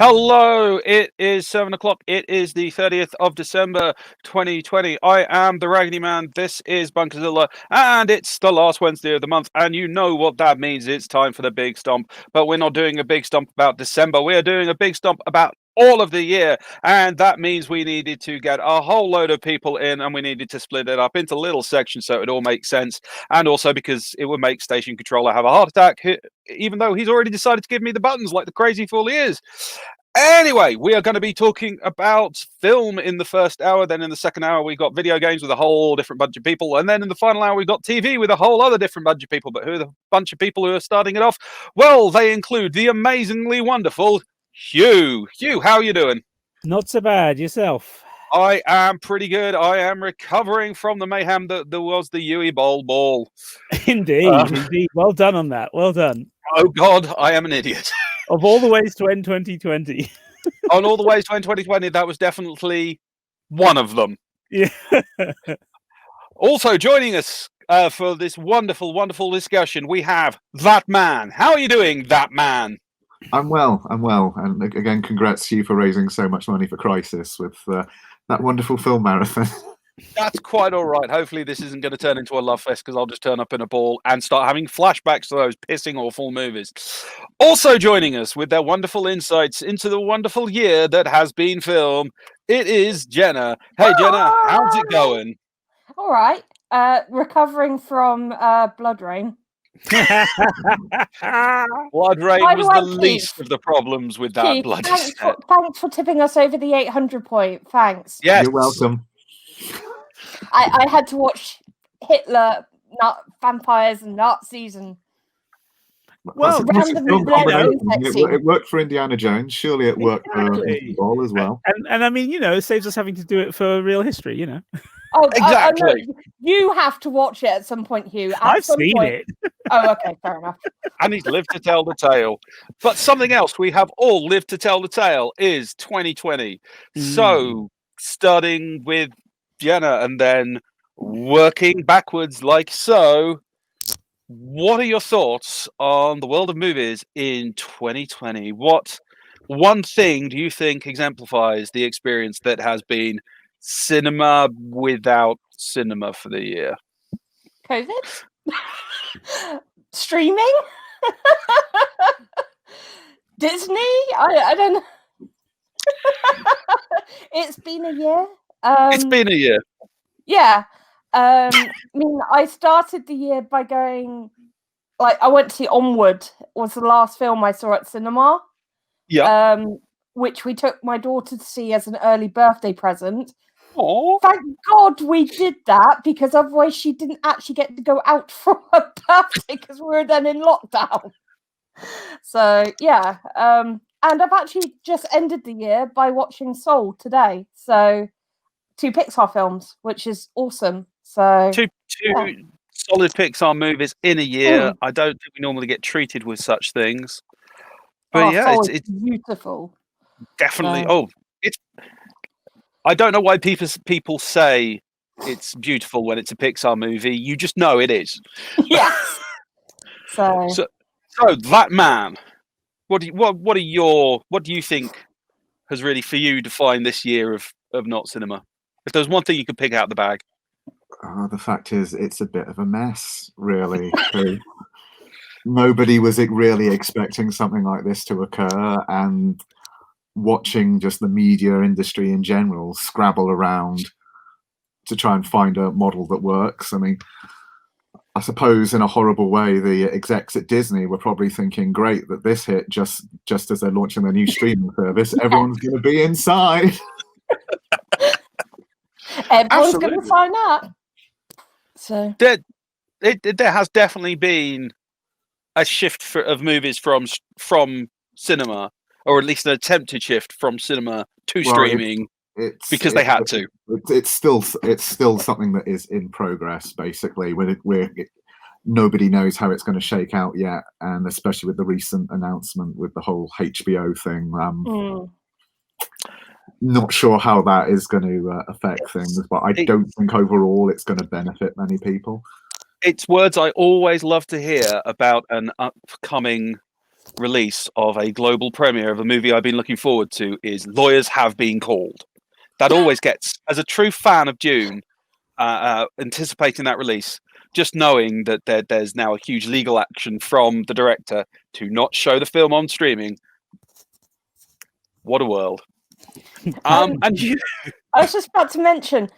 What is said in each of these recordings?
Hello, it is 7 o'clock. It is the 30th of December, 2020. I am the Raggedyman. This is Bunkazilla, and it's the last Wednesday of the month. And you know what that means. It's time for the Big Stomp. But we're not doing a Big Stomp about December. We are doing a Big Stomp about all of the year. And that means we needed to get a whole load of people in, and we needed to split it up into little sections so it all makes sense. And also because it would make Station Controller have a heart attack, even though he's already decided to give me the buttons like the crazy fool he is. Anyway, we are going to be talking about film in the first hour. Then in the second hour, we got video games with a whole different bunch of people. And then in the final hour, we got TV with a whole other different bunch of people. But who are the bunch of people who are starting it off? Well, they include the amazingly wonderful Hugh. Hugh, how are you doing? Not so bad. Yourself? I am pretty good. I am recovering from the mayhem that there was the Hughie ball. Indeed, indeed. Well done on that. Well done. Oh, God, I am an idiot. Of all the ways to end 2020. On all the ways to end 2020, that was definitely one of them. Yeah. Also joining us for this wonderful, wonderful discussion, we have That Man. How are you doing, That Man? I'm well. And again, congrats to you for raising so much money for Crisis with that wonderful film marathon. That's quite all right. Hopefully this isn't going to turn into a love fest because I'll just turn up in a ball and start having flashbacks to those pissing awful movies. Also joining us with their wonderful insights into the wonderful year that has been film, it is Jenna. Hey, Jenna, how's it going? All right. Recovering from Blood Rain. Blood Rain was the least of the problems with that bloody set. Thanks for tipping us over the 800 point. Thanks. Yes. You're welcome. I had to watch Hitler, vampires and Nazis and random it worked for Indiana Jones. Surely it worked for Ball as well. And I mean, it saves us having to do it for real history, Oh, exactly. You have to watch it at some point, Hugh. I've seen it. Oh, okay, fair enough. And he's lived to tell the tale. But something else we have all lived to tell the tale is 2020. So, starting with Jenna and then working backwards like so, what are your thoughts on the world of movies in 2020? What one thing do you think exemplifies the experience that has been cinema without cinema for the year? COVID? Streaming? Disney? I don't know. It's been a year. It's been a year. Yeah. I mean, I started the year by going, I went to see Onward, was the last film I saw at cinema. Yeah. Which we took my daughter to see as an early birthday present. Oh, thank God we did that, because otherwise she didn't actually get to go out for her birthday because we were then in lockdown. So, yeah. And I've actually just ended the year by watching Soul today. So, 2 Pixar films, which is awesome. So two solid Pixar movies in a year. I don't think we normally get treated with such things. But it's beautiful. Definitely. I don't know why people say it's beautiful when it's a Pixar movie. You just know it is. Yes. So That Man. What do you think has really for you defined this year of not cinema? If there's one thing you could pick out of the bag. The fact is, it's a bit of a mess, really. Nobody was really expecting something like this to occur, and watching just the media industry in general scrabble around to try and find a model that works. I mean, I suppose in a horrible way, the execs at Disney were probably thinking, great that this hit just as they're launching their new streaming service. Everyone's going to be inside. Everyone's going to sign up. So there has definitely been a shift of movies from cinema, or at least an attempted shift from cinema to streaming, because they had to. It's still something that is in progress, basically. Nobody knows how it's going to shake out yet, and especially with the recent announcement with the whole HBO thing. Not sure how that is going to affect things, but I don't think overall it's going to benefit many people. It's words I always love to hear about an upcoming release of a global premiere of a movie I've been looking forward to is Lawyers Have Been Called. That always gets, as a true fan of Dune, anticipating that release, just knowing that there's now a huge legal action from the director to not show the film on streaming. What a world. And you, I was just about to mention,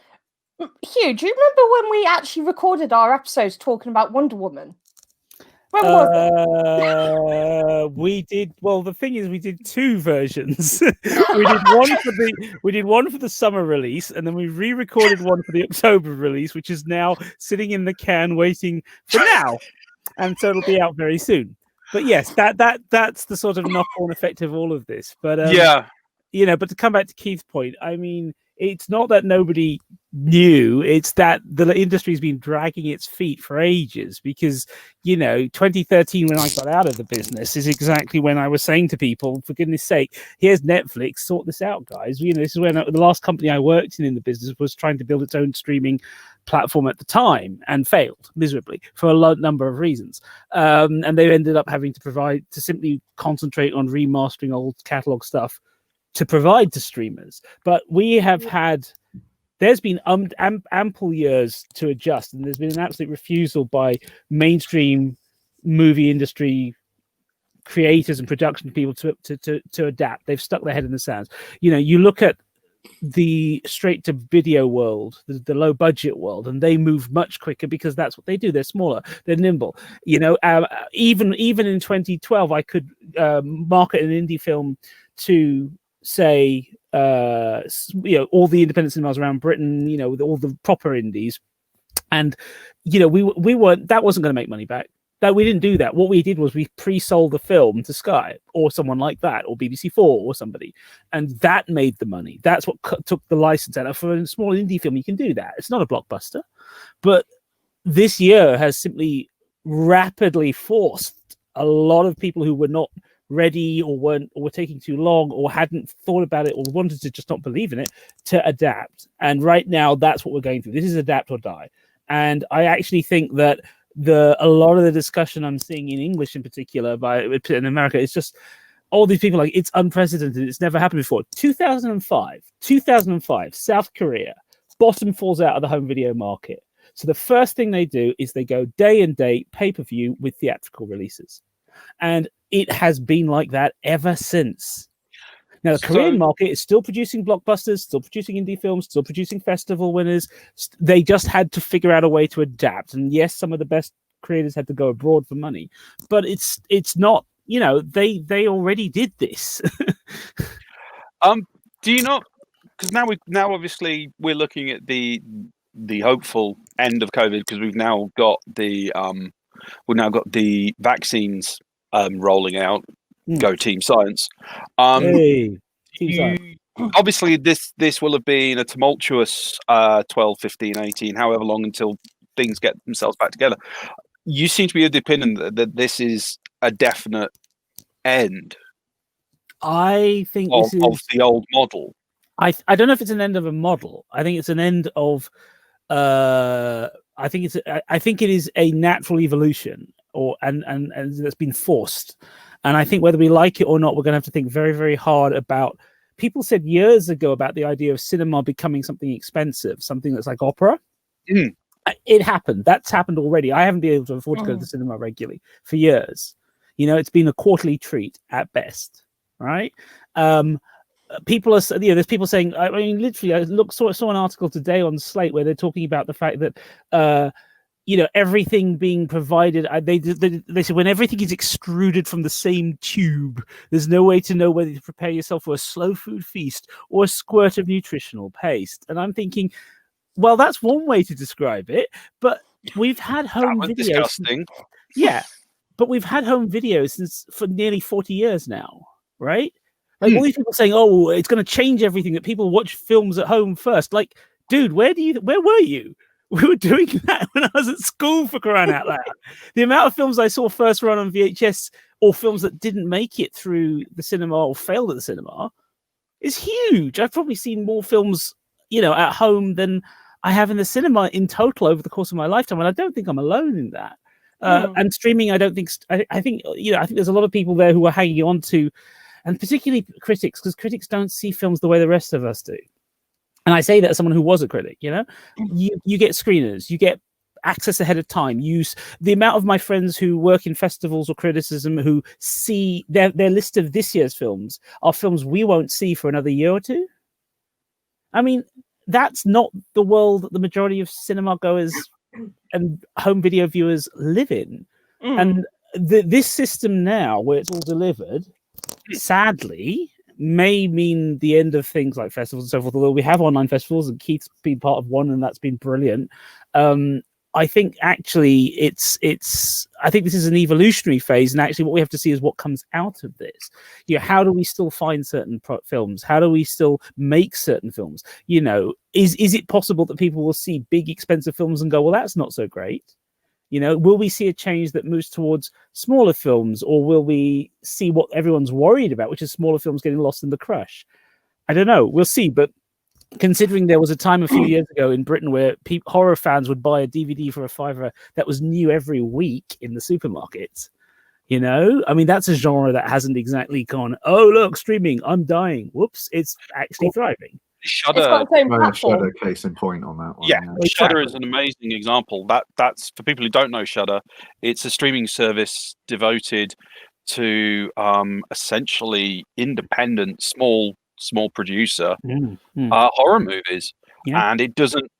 Hugh, do you remember when we actually recorded our episodes talking about Wonder Woman? When was it? We did. Well, the thing is, we did two versions. we did one for the summer release, and then we re-recorded one for the October release, which is now sitting in the can waiting for now, and so it'll be out very soon. But yes, that's the sort of knock-on effect of all of this. But yeah, you know, but to come back to Keith's point, I mean, it's not that nobody knew, it's that the industry's been dragging its feet for ages, because, you know, 2013, when I got out of the business, is exactly when I was saying to people, for goodness sake, here's Netflix, sort this out, guys. You know, this is when the last company I worked in the business was trying to build its own streaming platform at the time and failed miserably for a number of reasons. And they ended up having to simply concentrate on remastering old catalog stuff to provide to streamers. But we have had, there's been ample years to adjust, and there's been an absolute refusal by mainstream movie industry creators and production people to adapt. They've stuck their head in the sand. You know, you look at the straight to video world, the low budget world, and they move much quicker because that's what they do. They're smaller, they're nimble. You know, even in 2012, I could market an indie film to, say, you know, all the independent cinemas around Britain, you know, with all the proper indies, and you know, we weren't, that wasn't going to make money back. That we didn't do that. What we did was we pre-sold the film to Sky or someone like that, or BBC4 or somebody, and that made the money. That's what took the license out. For a small indie film, you can do that. It's not a blockbuster, but this year has simply rapidly forced a lot of people who were not ready or were taking too long or hadn't thought about it or wanted to just not believe in it to adapt. And right now, that's what we're going through. This is adapt or die. And I actually think that a lot of the discussion I'm seeing in English in particular in America is just all these people like, it's unprecedented. It's never happened before. 2005, South Korea, bottom falls out of the home video market. So the first thing they do is they go day and date pay-per-view with theatrical releases. And it has been like that ever since. Now, the Korean market is still producing blockbusters, still producing indie films, still producing festival winners. They just had to figure out a way to adapt. And yes, some of the best creators had to go abroad for money. But it's not, you know, they already did this. Do you not? Because now obviously we're looking at the hopeful end of COVID, because we've now got the vaccines rolling out. Go Team Science. Hey, Team Science. Obviously this will have been a tumultuous 12, 15, 18, however long until things get themselves back together. You seem to be of the opinion that this is a definite end. I think of the old model. I don't know if it's an end of a model. I think it's an end of I think it is a natural evolution, and that's been forced. And I think whether we like it or not, we're going to have to think very, very hard about. People said years ago about the idea of cinema becoming something expensive, something that's like opera. It happened. That's happened already. I haven't been able to afford to go to the cinema regularly for years. You know, it's been a quarterly treat at best, right? People are, you know, there's people saying, I mean, literally, I saw an article today on Slate where they're talking about the fact that, you know, everything being provided, they said when everything is extruded from the same tube, there's no way to know whether to prepare yourself for a slow food feast or a squirt of nutritional paste. And I'm thinking, well, that's one way to describe it, but we've had home videos. Disgusting. Yeah, but we've had home videos for nearly 40 years now, right? Like all these people saying, "Oh, it's going to change everything." That people watch films at home first. Like, dude, where were you? We were doing that when I was at school, for crying out loud. The amount of films I saw first run on VHS, or films that didn't make it through the cinema or failed at the cinema, is huge. I've probably seen more films, you know, at home than I have in the cinema in total over the course of my lifetime, and I don't think I'm alone in that. And streaming, I don't think. I think I think there's a lot of people there who are hanging on to, and particularly critics, because critics don't see films the way the rest of us do. And I say that as someone who was a critic. You get screeners, you get access ahead of time. The amount of my friends who work in festivals or criticism who see their list of this year's films are films we won't see for another year or two. I mean, that's not the world that the majority of cinema goers and home video viewers live in. And this system now, where it's all delivered, sadly, may mean the end of things like festivals and so forth. Although we have online festivals, and Keith's been part of one, and that's been brilliant. I think actually I think this is an evolutionary phase, and actually what we have to see is what comes out of this. How do we still find certain films? How do we still make certain films? Is it possible that people will see big expensive films and go, well, that's not so great? Will we see a change that moves towards smaller films, or will we see what everyone's worried about, which is smaller films getting lost in the crush? I don't know. We'll see. But considering there was a time a few years ago in Britain where horror fans would buy a DVD for a £5 that was new every week in the supermarkets, I mean, that's a genre that hasn't exactly gone, oh, look, streaming, I'm dying. Whoops, it's actually thriving. Shudder, it's got its own platform. Shudder case in point on that one. Yeah, Yeah. Shudder is an amazing example. That's for people who don't know Shudder. It's a streaming service devoted to essentially independent, small producer horror movies, and it doesn't.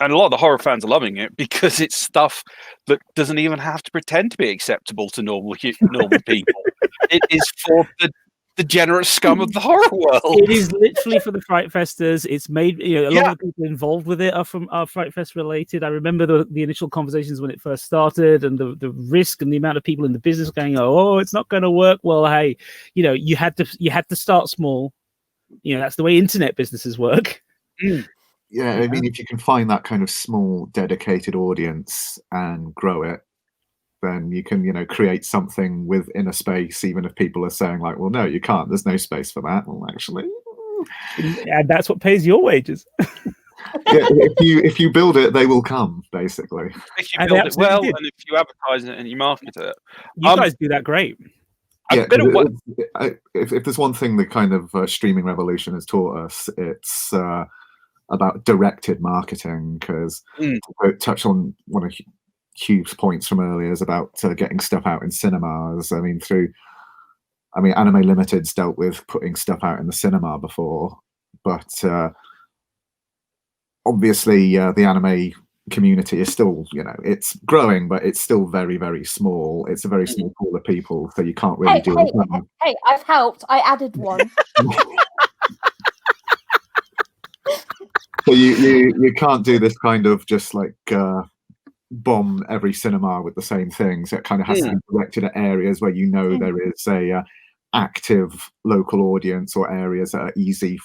And a lot of the horror fans are loving it because it's stuff that doesn't even have to pretend to be acceptable to normal people. It is for the degenerate scum of the horror world. It is literally for the Fright Festers. It's made, a lot of the people involved with it are Fright Fest related. I remember the initial conversations when it first started, and the risk and the amount of people in the business going, oh, it's not going to work. Well, hey, you had to start small. That's the way internet businesses work. Yeah, I mean, if you can find that kind of small, dedicated audience and grow it, then you can, create something within a space, even if people are saying like, well, no, you can't. There's no space for that. Well, actually, and that's what pays your wages. if you build it, they will come, basically. If you build it well, and if you advertise it and you market it, you guys do that great. Yeah, if there's one thing the kind of streaming revolution has taught us, it's about directed marketing. Because to touch on one of Hugh's points from earlier is about getting stuff out in cinemas. I mean, Anime Limited's dealt with putting stuff out in the cinema before, but obviously the anime community is still, it's growing, but it's still very, very small. It's a very small pool of people, so you can't really do it. Hey, I've helped. I added one. So you can't do this kind of just like bomb every cinema with the same thing. So it kind of has to be directed at areas where there is a active local audience, or areas that are easy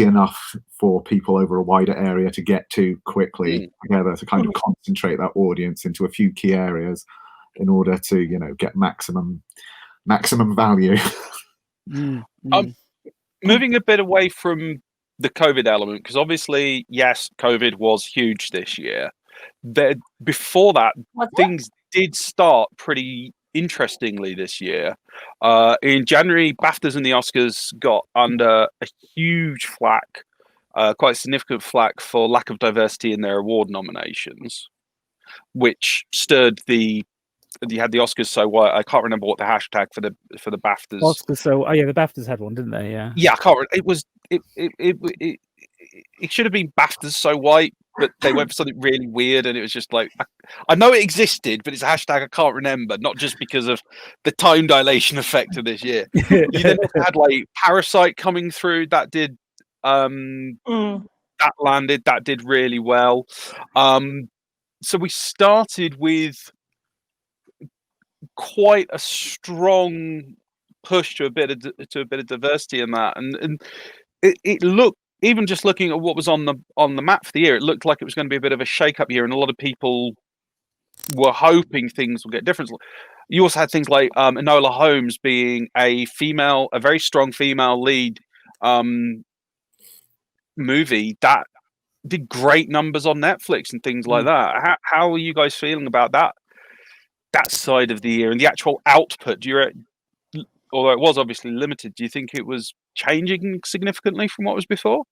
enough for people over a wider area to get to quickly together, to kind of concentrate that audience into a few key areas in order to get maximum value. Moving a bit away from the COVID element, because obviously, yes, COVID was huge this year. Before that, things did start pretty interestingly this year. In January, BAFTAs and the Oscars got under a huge flack, quite significant flack, for lack of diversity in their award nominations, which stirred you had the Oscars so white. I can't remember what the hashtag for the BAFTAs. Oscars so the BAFTAs had one, didn't they? Yeah. Yeah, I can't. It should have been BAFTAs so white, but they went for something really weird, and it was just like, I know it existed, but it's a hashtag I can't remember. Not just because of the time dilation effect of this year. You then had like Parasite coming through. That did that landed. That did really well. So we started with quite a strong push to a bit of diversity in that, and it looked, even just looking at what was on the map for the year, it looked like it was going to be a bit of a shake-up year, and a lot of people were hoping things would get different. You also had things like Enola Holmes being a very strong female lead movie that did great numbers on Netflix and things like that. How are you guys feeling about that that side of the year and the actual output? Although it was obviously limited, do you think it was changing significantly from what was before?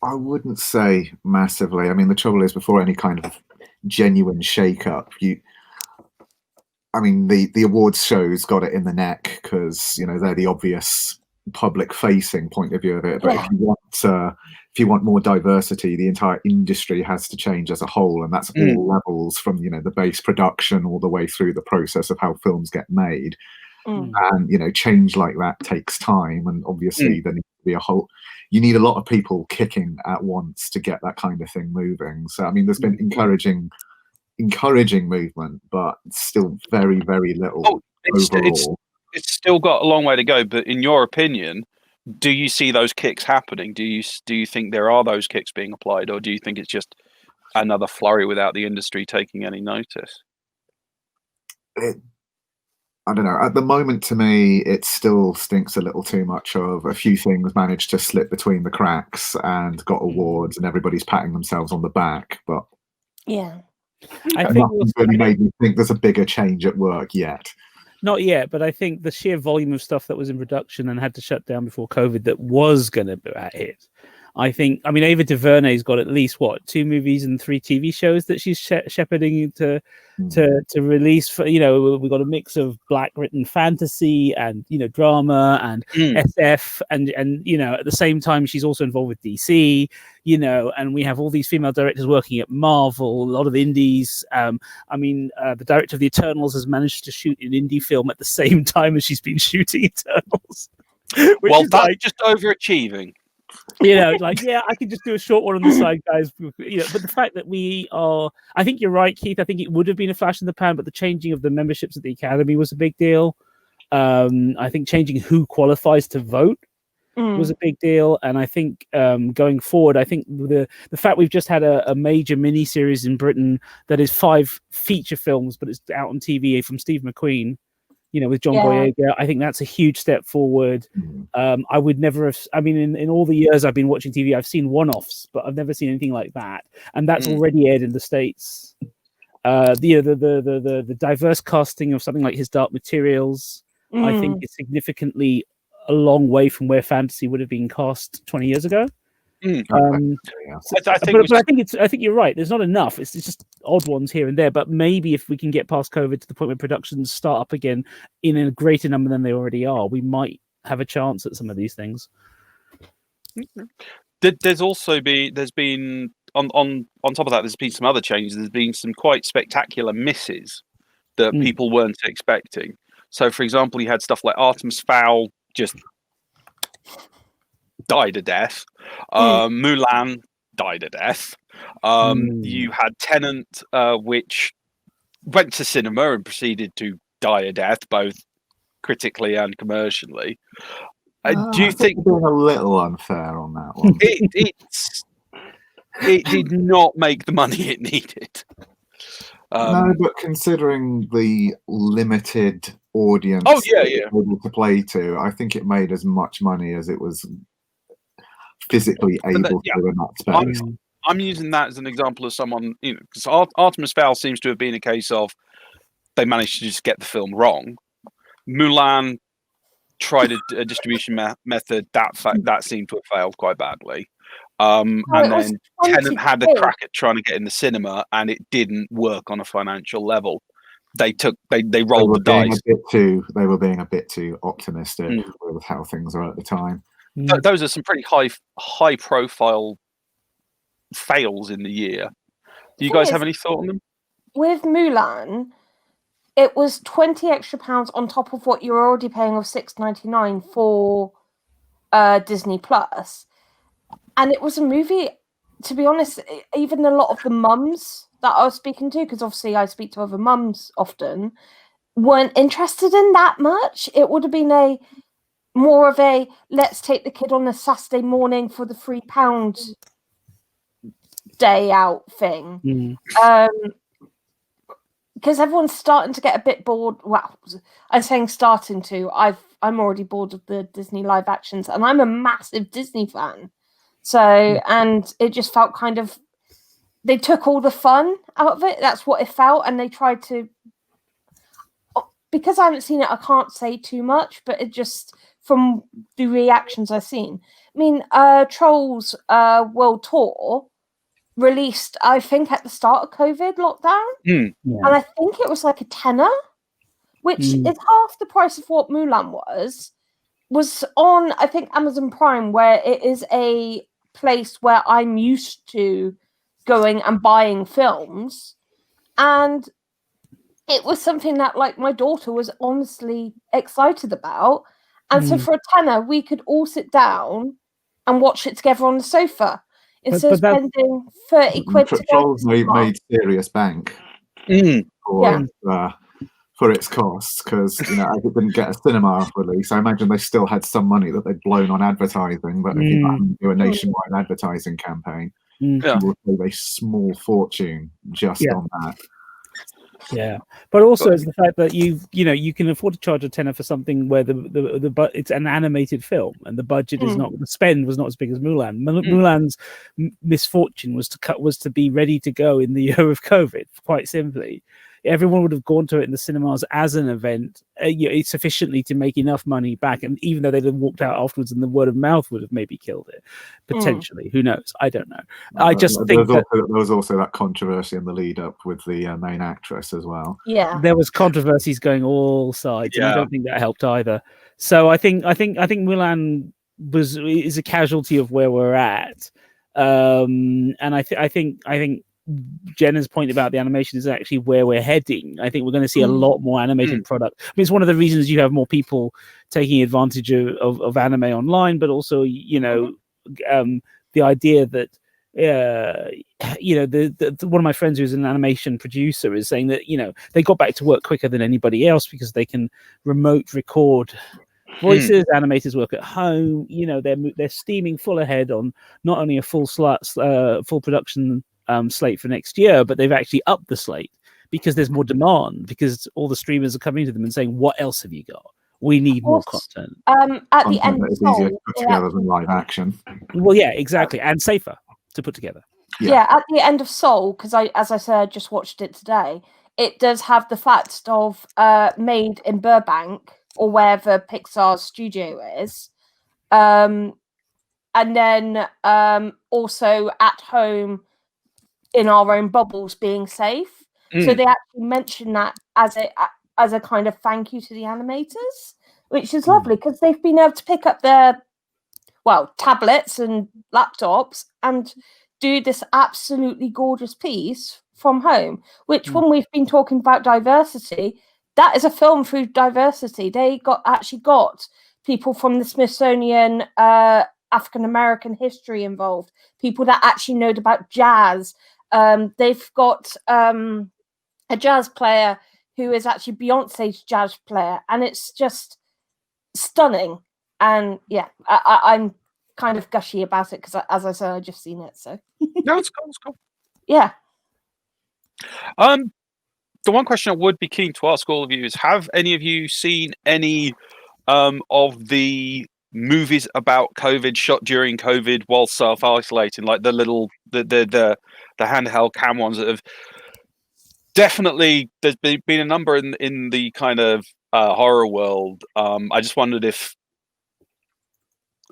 I wouldn't say massively. I mean, the trouble is, before any kind of genuine shake-up, the awards shows got it in the neck because they're the obvious public-facing point of view of it. But Yeah. if you want more diversity, the entire industry has to change as a whole, and that's all levels from the base production all the way through the process of how films get made. And change like that takes time, and obviously there needs to be you need a lot of people kicking at once to get that kind of thing moving. So I mean, there's been encouraging movement, but still very, very little overall. It's still got a long way to go. But in your opinion, do you see those kicks happening? Do you think there are those kicks being applied, or do you think it's just another flurry without the industry taking any notice? I don't know. At the moment, to me, it still stinks a little too much of a few things managed to slip between the cracks and got awards, and everybody's patting themselves on the back. But yeah, I think nothing's really made me think there's a bigger change at work yet. Not yet, but I think the sheer volume of stuff that was in production and had to shut down before COVID that was going to hit. I mean, Ava DuVernay's got at least 2 movies and 3 TV shows that she's shepherding to release. For we've got a mix of Black written fantasy and drama and SF, and at the same time she's also involved with DC. And we have all these female directors working at Marvel, a lot of indies. The director of the Eternals has managed to shoot an indie film at the same time as she's been shooting Eternals. Well, that's just overachieving. I could just do a short one on the side, guys. But the fact that I think you're right, Keith. I think it would have been a flash in the pan, but the changing of the memberships at the Academy was a big deal. I think changing who qualifies to vote was a big deal, and I think going forward, I think the fact we've just had a major mini series in Britain that is 5 feature films, but it's out on TV from Steve McQueen. With John Boyega, I think that's a huge step forward. I would never have. I mean, in all the years I've been watching TV, I've seen one-offs, but I've never seen anything like that. And that's already aired in the States. The diverse casting of something like His Dark Materials, I think, is significantly a long way from where fantasy would have been cast 20 years ago. I think you're right. There's not enough. It's just odd ones here and there. But maybe if we can get past COVID to the point where productions start up again in a greater number than they already are, we might have a chance at some of these things. There's been on top of that, there's been some other changes. There's been some quite spectacular misses that people weren't expecting. So, for example, you had stuff like Artemis Fowl just died a death. Mulan died a death. You had Tenet, which went to cinema and proceeded to die a death, both critically and commercially. Do you think being a little unfair on that one? It did not make the money it needed. No, but considering the limited audience able to play to, I think it made as much money as it was physically able to in that space. I'm using that as an example of someone, because Artemis Fowl seems to have been a case of they managed to just get the film wrong. Mulan tried a distribution method that seemed to have failed quite badly. And then Tenet had a crack at trying to get in the cinema, and it didn't work on a financial level. They rolled the dice. They were being a bit too optimistic with how things are at the time. Those are some pretty high profile fails in the year. Do you guys have any thought on them? With Mulan, it was £20 extra on top of what you were already paying of $6.99 for Disney Plus, and it was a movie. To be honest, even a lot of the mums that I was speaking to, because obviously I speak to other mums often, weren't interested in that much. It would have been more of a let's take the kid on a Saturday morning for the £3 day out thing. Because everyone's starting to get a bit bored. Well, I'm saying starting to. I'm already bored of the Disney live actions, and I'm a massive Disney fan. So, and it just felt kind of, they took all the fun out of it. That's what it felt, and they tried to because I haven't seen it, I can't say too much, but it just from the reactions I've seen. I mean, Trolls World Tour released, I think, at the start of COVID lockdown, and I think it was like a tenner, which is half the price of what Mulan was on, I think, Amazon Prime, where it is a place where I'm used to going and buying films, and it was something that, like, my daughter was honestly excited about, and so for a tenner we could all sit down and watch it together on the sofa instead of spending 30 quid to go Trolls made serious bank for its costs, because as it didn't get a cinema release, I imagine they still had some money that they'd blown on advertising. But if you do a nationwide advertising campaign, you will save a small fortune just on that. Yeah, but also it's the fact that you can afford to charge a tenner for something where it's an animated film and the budget is not, the spend was not as big as Mulan. Mulan's misfortune was to be ready to go in the year of COVID. Quite simply, everyone would have gone to it in the cinemas as an event, sufficiently to make enough money back. And even though they'd have walked out afterwards, and the word of mouth would have maybe killed it, potentially. Who knows? I don't know. I just think there was also that controversy in the lead up with the main actress as well. Yeah, there was controversies going all sides, and I don't think that helped either. So I think Mulan is a casualty of where we're at, and I think Jenna's point about the animation is actually where we're heading. I think we're going to see a lot more animated product. I mean, it's one of the reasons you have more people taking advantage of anime online, but also, the idea that, one of my friends who's an animation producer is saying that, they got back to work quicker than anybody else because they can remote record voices. Animators work at home. They're steaming full ahead on not only a full production slate for next year, but they've actually upped the slate because there's more demand, because all the streamers are coming to them and saying, what else have you got? We need more content. At the end it's easier to put together than live action. Well, yeah, exactly, and safer to put together. Yeah, at the end of Soul, because as I said, I just watched it today. It does have the fact of made in Burbank or wherever Pixar's studio is, and then also at home in our own bubbles being safe. So they actually mention that as a kind of thank you to the animators, which is lovely, because they've been able to pick up their tablets and laptops and do this absolutely gorgeous piece from home, which when we've been talking about diversity, that is a film through diversity. They actually got people from the Smithsonian African American history involved, people that actually know about jazz. They've got a jazz player who is actually Beyonce's jazz player, and it's just stunning. And yeah, I'm kind of gushy about it because, as I said, I've just seen it. So no, it's cool. It's cool. Yeah. The one question I would be keen to ask all of you is: have any of you seen any of the movies about COVID shot during COVID while self-isolating, like the handheld cam ones that have definitely? There's been a number in the kind of horror world. I just wondered if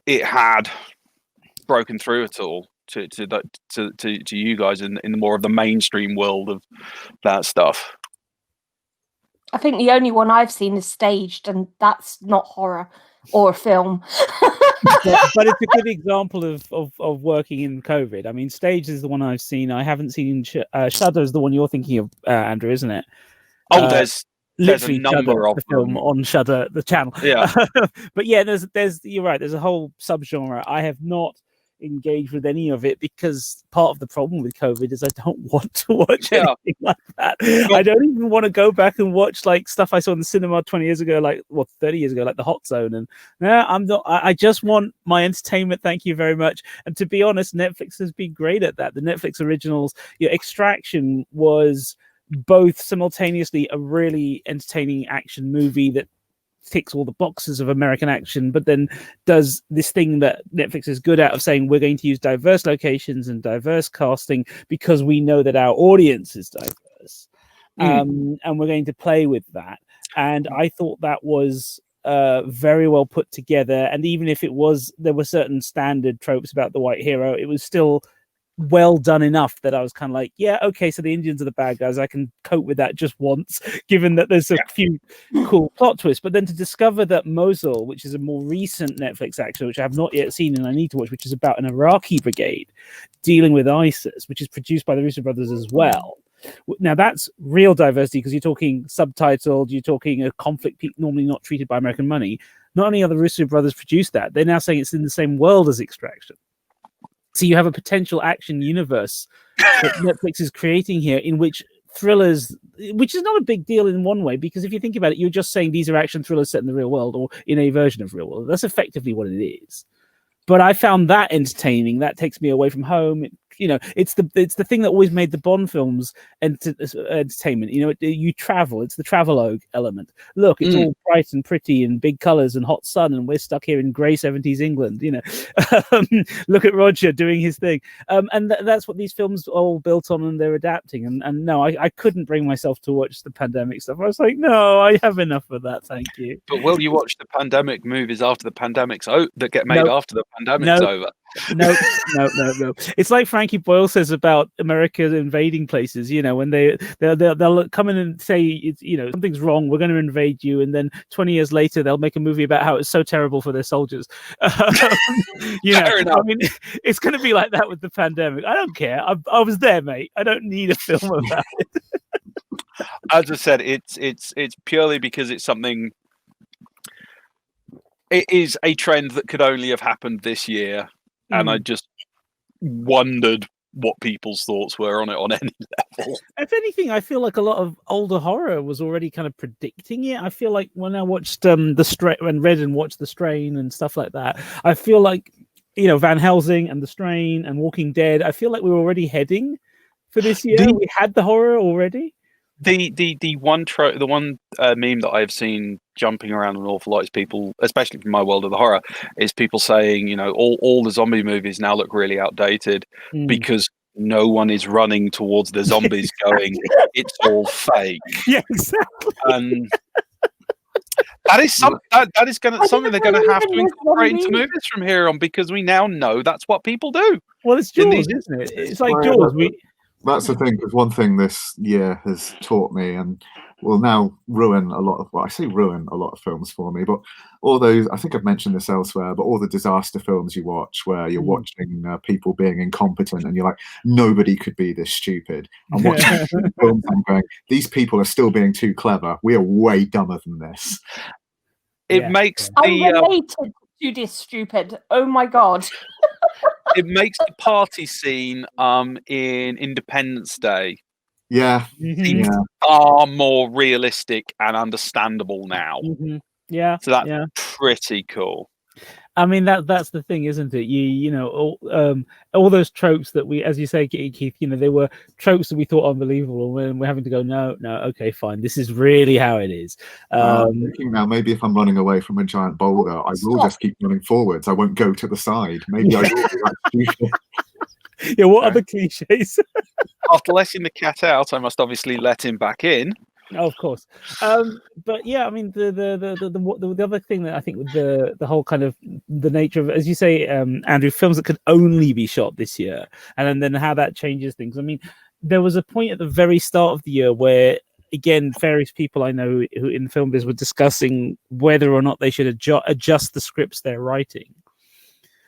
it had broken through at all to you guys in the more of the mainstream world of that stuff. I think the only one I've seen is Staged, and that's not horror or a film. but it's a good example of working in COVID. I mean, Staged is the one I've seen. I haven't seen Shudder is the one you're thinking of, Andrew, isn't it? Oh, there's literally a number Shudder, of the film on Shudder, the channel. Yeah. But yeah, there's you're right. There's a whole subgenre. I have not engaged with any of it because part of the problem with COVID is I don't want to watch anything like that. I don't even want to go back and watch like stuff I saw in the cinema 20 years ago, 30 years ago, like The Hot Zone. And no, I'm not. I just want my entertainment. Thank you very much. And to be honest, Netflix has been great at that. The Netflix originals, Extraction was both simultaneously a really entertaining action movie that ticks all the boxes of American action, but then does this thing that Netflix is good at of saying we're going to use diverse locations and diverse casting because we know that our audience is diverse. And we're going to play with that. and I thought that was very well put together. And even if there were certain standard tropes about the white hero, it was still well done enough that I was kind of like, yeah, okay, so the Indians are the bad guys. I can cope with that just once, given that there's a few cool plot twists. But then to discover that Mosul, which is a more recent Netflix action, which I have not yet seen and I need to watch, which is about an Iraqi brigade dealing with ISIS, which is produced by the Russo brothers as well. Now that's real diversity, because you're talking subtitled, you're talking a conflict normally not treated by American money. Not only are the Russo brothers produced that, they're now saying it's in the same world as Extraction. So you have a potential action universe that Netflix is creating here, in which thrillers, which is not a big deal in one way, because if you think about it, you're just saying these are action thrillers set in the real world or in a version of real world. That's effectively what it is. But I found that entertaining. That takes me away from home. It's the thing that always made the Bond films entertainment. You travel. It's the travelogue element. Look, it's all bright and pretty and big colours and hot sun, and we're stuck here in grey 70s England. Look at Roger doing his thing. And that's what these films are all built on, and they're adapting. And no, I couldn't bring myself to watch the pandemic stuff. I was like, no, I have enough of that. Thank you. But will you watch the pandemic movies after the pandemic's that get made after the pandemic's over? No. It's like Frankie Boyle says about America invading places. When they'll come in and say, something's wrong, we're going to invade you, and then 20 years later they'll make a movie about how it's so terrible for their soldiers. Fair enough. I mean, it's going to be like that with the pandemic. I don't care. I was there, mate. I don't need a film about it. As I said, it's purely because it's something. It is a trend that could only have happened this year. And I just wondered what people's thoughts were on it on any level. If anything, I feel like a lot of older horror was already kind of predicting it. I feel like when I watched The Strain and read and watched The Strain and stuff like that, I feel like, Van Helsing and The Strain and Walking Dead, I feel like we were already heading for this year. We had the horror already. The one meme that I've seen jumping around an awful lot is people, especially from my world of the horror, is people saying, all the zombie movies now look really outdated because no one is running towards the zombies going, it's all fake. Yeah, exactly. And that is something they're going to have to incorporate into movies from here on, because we now know that's what people do. Well, it's Jaws, isn't it? It's like Jaws. That's the thing, because one thing this year has taught me, and will now ruin a lot of films for me, but all those, I think I've mentioned this elsewhere, but all the disaster films you watch where you're watching people being incompetent and you're like, nobody could be this stupid. I'm watching films and going, these people are still being too clever. We are way dumber than this. It makes I'm related to this stupid. Oh my God. It makes the party scene in Independence Day seem far more realistic and understandable now. Yeah, so that's pretty cool. I mean, that's the thing, isn't it? All those tropes that we, as you say, Keith, they were tropes that we thought unbelievable, and we're having to go, no, okay, fine, this is really how it is. I'm thinking now, maybe if I'm running away from a giant boulder, I will just keep running forwards. I won't go to the side. Maybe I will be like stupid. Yeah, what other cliches? After letting the cat out, I must obviously let him back in. Oh, of course. But yeah, I mean, the other thing that I think with the whole kind of the nature of, as you say, Andrew, films that could only be shot this year, and then how that changes things. I mean, there was a point at the very start of the year where, again, various people I know who in film biz were discussing whether or not they should adjust the scripts they're writing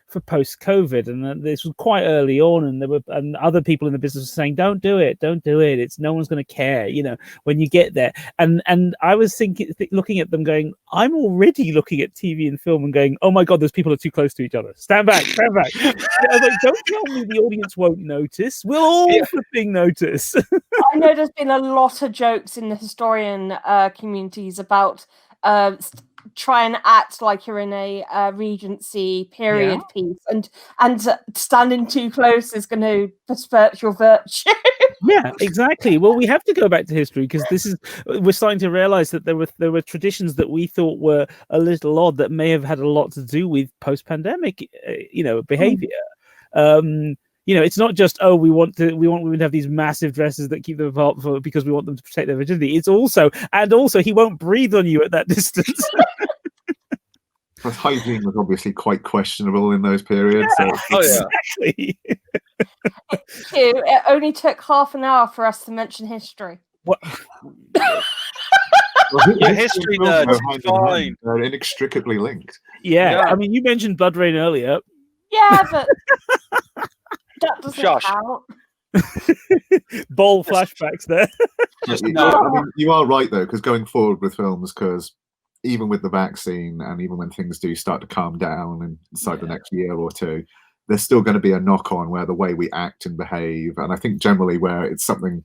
for post-COVID, and this was quite early on, and other people in the business were saying, don't do it, it's no one's going to care, when you get there. And I was looking at them going, I'm already looking at TV and film and going, oh my God, those people are too close to each other, stand back. I was like, don't tell me the audience won't notice, we'll all flipping notice. I know there's been a lot of jokes in the historian communities about try and act like you're in a Regency period piece, and standing too close is going to besmirch your virtue. Yeah, exactly. Well, we have to go back to history, because we're starting to realize that there were traditions that we thought were a little odd that may have had a lot to do with post-pandemic behavior. it's not just we want women to have these massive dresses that keep them apart because we want them to protect their virginity. It's also he won't breathe on you at that distance. But hygiene was obviously quite questionable in those periods. So exactly. Hugh, it only took half an hour for us to mention history. What? Your history nerds, it's fine. They're inextricably linked. Yeah, I mean, you mentioned Blood Rain earlier. Yeah, but that doesn't count. Bold flashbacks there. I mean, you are right though, because going forward with films, because even with the vaccine and even when things do start to calm down inside the next year or two, there's still going to be a knock-on where the way we act and behave, and I think generally where it's something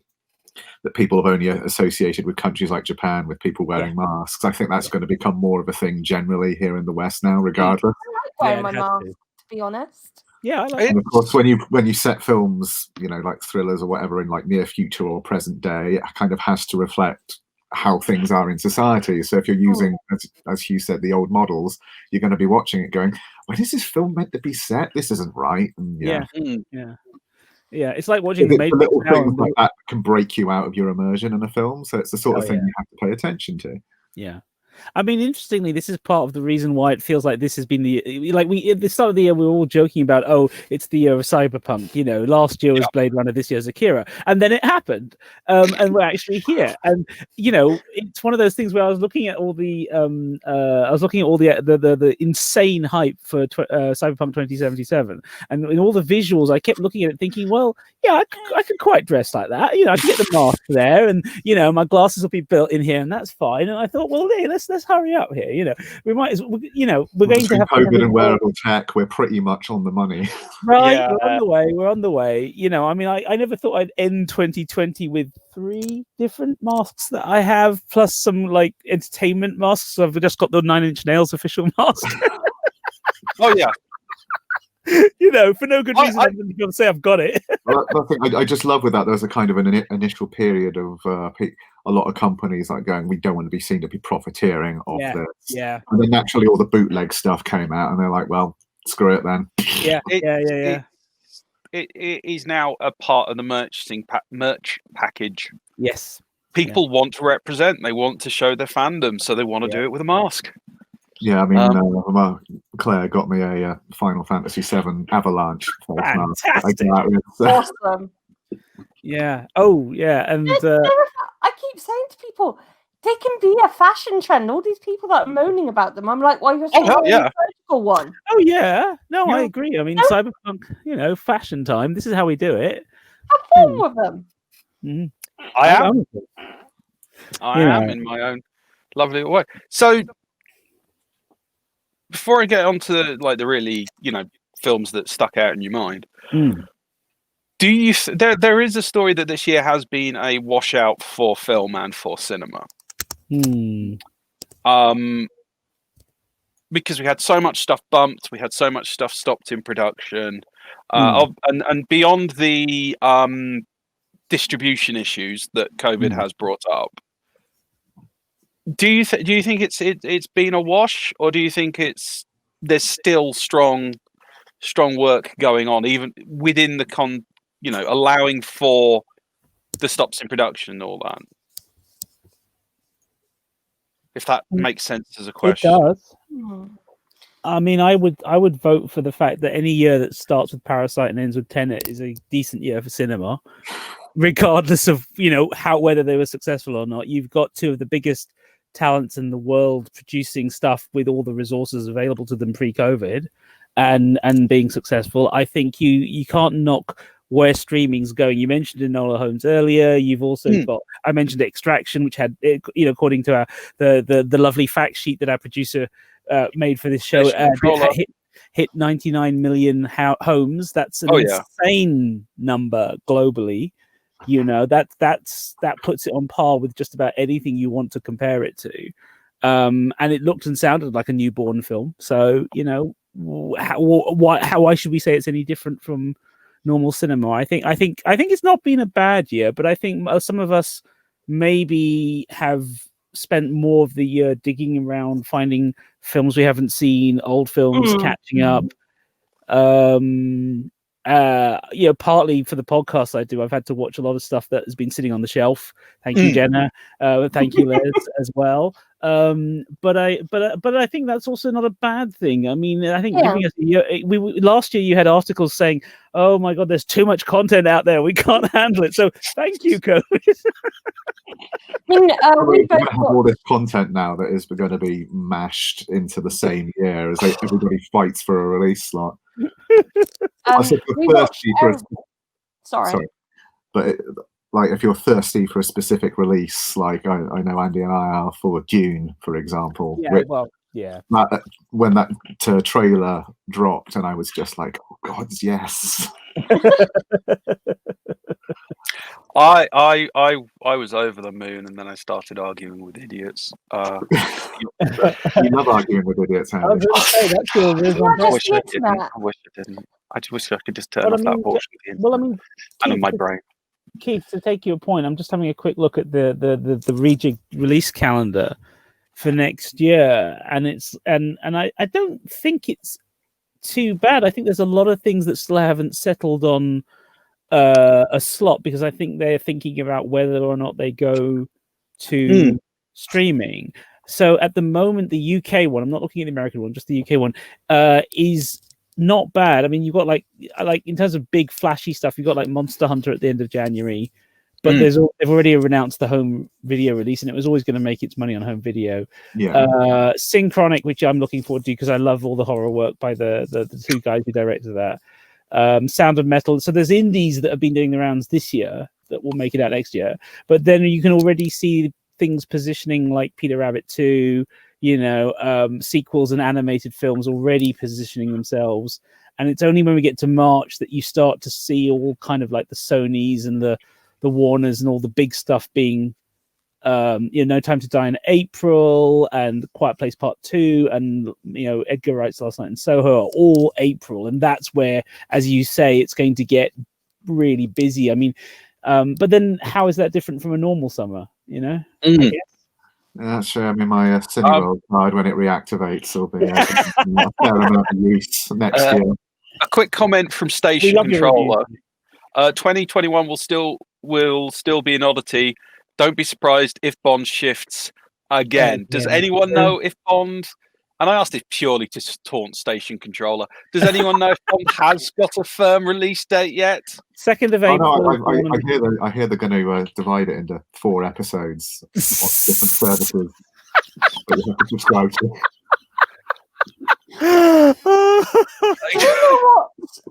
that people have only associated with countries like Japan with people wearing masks, I think that's going to become more of a thing generally here in the West now, regardless. I like wearing my mask, to be honest. Yeah, I like it. And of course, when you set films, like thrillers or whatever in like near future or present day, it kind of has to reflect how things are in society. So if you're using, as Hugh said, the old models, you're going to be watching it going, when is this film meant to be set? This isn't right. And yeah. It's like watching the little things like that can break you out of your immersion in a film. So it's the sort of thing you have to pay attention to. Yeah. I mean, interestingly, this is part of the reason why it feels like this has been at the start of the year, we were all joking about, it's the year of Cyberpunk. Last year was Blade Runner, this year's Akira, and then it happened, and we're actually here. And it's one of those things where I was looking at all the, the insane hype for Cyberpunk 2077, and in all the visuals, I kept looking at it, thinking, well, yeah, I could quite dress like that. I can get the mask there, and my glasses will be built in here, and that's fine. And I thought, well, hey, let's hurry up here. We might as well, we're going to have COVID and wearable tech. We're pretty much on the money, right? Yeah. We're on the way. I mean, I never thought I'd end 2020 with 3 different masks that I have, plus some like entertainment masks. So I've just got the 9 Inch Nails official mask. Oh yeah. For no good reason, I'm going to say I've got it. I just love with that. There's a kind of an initial period of a lot of companies like going, we don't want to be seen to be profiteering off this. Yeah. And then naturally all the bootleg stuff came out, and they're like, well, screw it then. Yeah. It is now a part of the merch package. Yes. People want to represent. They want to show their fandom, so they want to do it with a mask. Yeah, I mean, Claire got me a Final Fantasy VII Avalanche. Fantastic. Awesome. Yeah. Oh, yeah. And I keep saying to people, they can be a fashion trend. All these people that are moaning about them, I'm like, well, you're still a vertical one. Oh, yeah. No, I agree. I mean, Cyberpunk, fashion time. This is how we do it. Have fun with them. Mm-hmm. I am in my own lovely way. So, before I get on to the really, films that stuck out in your mind, do you there is a story that this year has been a washout for film and for cinema? Because we had so much stuff bumped, we had so much stuff stopped in production, and beyond the distribution issues that COVID has brought up. Do you think it's been a wash, or do you think there's still strong work going on even within the allowing for the stops in production and all that? If that makes sense as a question. It does. I mean, I would vote for the fact that any year that starts with Parasite and ends with Tenet is a decent year for cinema, regardless of whether they were successful or not. You've got 2 of the biggest talents in the world producing stuff with all the resources available to them pre-COVID and being successful. I think you can't knock where streaming's going. You mentioned Enola Holmes earlier. You've also got, I mentioned Extraction, which had, according to the lovely fact sheet that our producer made for this show, hit 99 million homes. That's an insane number globally. That puts it on par with just about anything you want to compare it to, and it looked and sounded like a newborn film. So why should we say it's any different from normal cinema? I think it's not been a bad year, but I think some of us maybe have spent more of the year digging around, finding films we haven't seen, old films, catching up. partly for the podcast I do, I've had to watch a lot of stuff that has been sitting on the shelf. Thank you, Jenna. Thank you, Liz, as well. But I think that's also not a bad thing. I mean, I think giving us last year you had articles saying, "Oh my God, there's too much content out there. We can't handle it." So thank you, Coach. I mean, We're going to have all this content now that is going to be mashed into the same year as everybody fights for a release slot. I said sorry, but like if you're thirsty for a specific release, like I know Andy and I are for Dune, for example. When that trailer dropped, and I was just like, "Oh God, yes!" I was over the moon, and then I started arguing with idiots. You love arguing with idiots, Andy. I was going to say that's your original. I wish I didn't. I just wish I could just turn off that portion of the internet and in my brain. Keith, to take your point, I'm just having a quick look at the rejig release calendar for next year, and I don't think it's too bad. I think there's a lot of things that still haven't settled on a slot, because I think they're thinking about whether or not they go to streaming. So at the moment, the UK one, I'm not looking at the American one, just the UK one, is not bad. I mean, you've got like in terms of big flashy stuff, you've got like Monster Hunter at the end of January, but they've already announced the home video release, and it was always going to make its money on home video. Synchronic, which I'm looking forward to because I love all the horror work by the two guys who directed that. Sound of Metal. So there's indies that have been doing the rounds this year that will make it out next year, but then you can already see things positioning like Peter Rabbit 2, sequels and animated films already positioning themselves. And it's only when we get to March that you start to see all kind of like the Sonys and the Warners and all the big stuff being No Time to Die in April, and Quiet Place Part 2, and Edgar Wright's Last Night in Soho are all April, and that's where, as you say, it's going to get really busy. I mean, but then how is that different from a normal summer? I guess. Yeah, sure. I mean, my Cineworld card, when it reactivates, will be a fair amount of use next year. A quick comment from Station Controller: 2021 will still be an oddity. Don't be surprised if Bond shifts again. Does anyone know if Bond? And I asked this purely to taunt Station Controller. Does anyone know if Bond has got a firm release date yet? 2nd of April. I hear they're going to divide it into 4 episodes of different services that you have to subscribe to.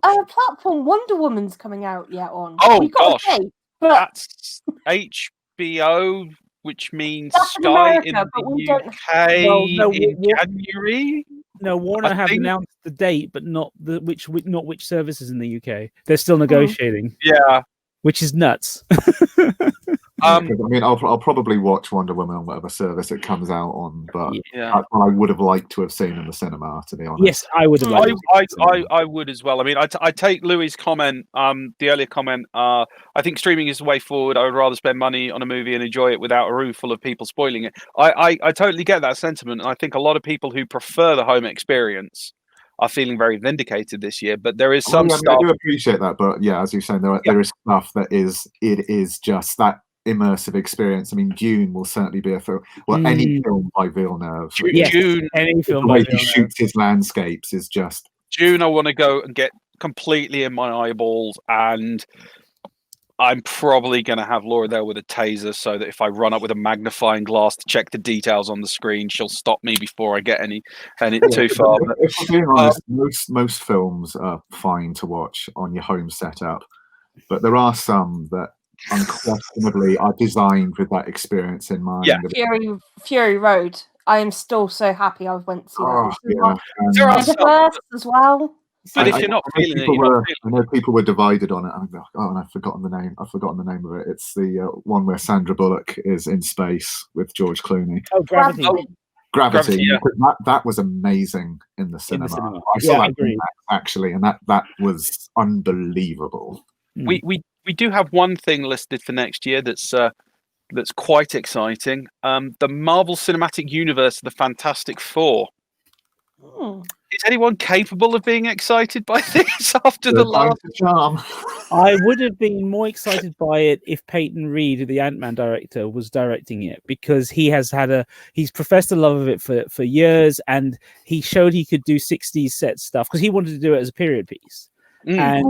What platform Wonder Woman's coming out yet on? Oh gosh, date, but that's HBO, which means that's Sky America, in the but we UK in January. No, Warner have announced the date, but not which services in the UK. They're still negotiating. Yeah, which is nuts. I mean, I'll probably watch Wonder Woman on whatever service it comes out on, but I would have liked to have seen in the cinema, to be honest. Yes, I would have liked. I would as well. I mean, I take Louis' comment, the earlier comment. I think streaming is the way forward. I would rather spend money on a movie and enjoy it without a room full of people spoiling it. I totally get that sentiment, and I think a lot of people who prefer the home experience are feeling very vindicated this year. But there is some stuff. I do appreciate that, but yeah, as you're saying, there is stuff that is just that immersive experience. I mean, Dune will certainly be a film. Well, any film by Villeneuve. Dune, any film the way by he shoots his landscapes is just. Dune, I want to go and get completely in my eyeballs, and I'm probably going to have Laura there with a taser, so that if I run up with a magnifying glass to check the details on the screen, she'll stop me before I get any too far. If I'm being honest, most films are fine to watch on your home setup, but there are some that unquestionably are designed with that experience in mind. Yeah, Fury Road. I am still so happy I went to see that. There are some as well. But if you're not feeling it, I know people were divided on it. I'm like, and I've forgotten the name. I've forgotten the name of it. It's the one where Sandra Bullock is in space with George Clooney. Oh, Gravity. Gravity. Yeah. That was amazing in the cinema. I saw that actually, and that was unbelievable. We do have one thing listed for next year that's quite exciting. The Marvel Cinematic Universe, the Fantastic Four. Is anyone capable of being excited by this after the Third time's last? the charm. I would have been more excited by it if Peyton Reed, the Ant-Man director, was directing it, because he's professed a love of it for years, and he showed he could do 60s set stuff because he wanted to do it as a period piece. And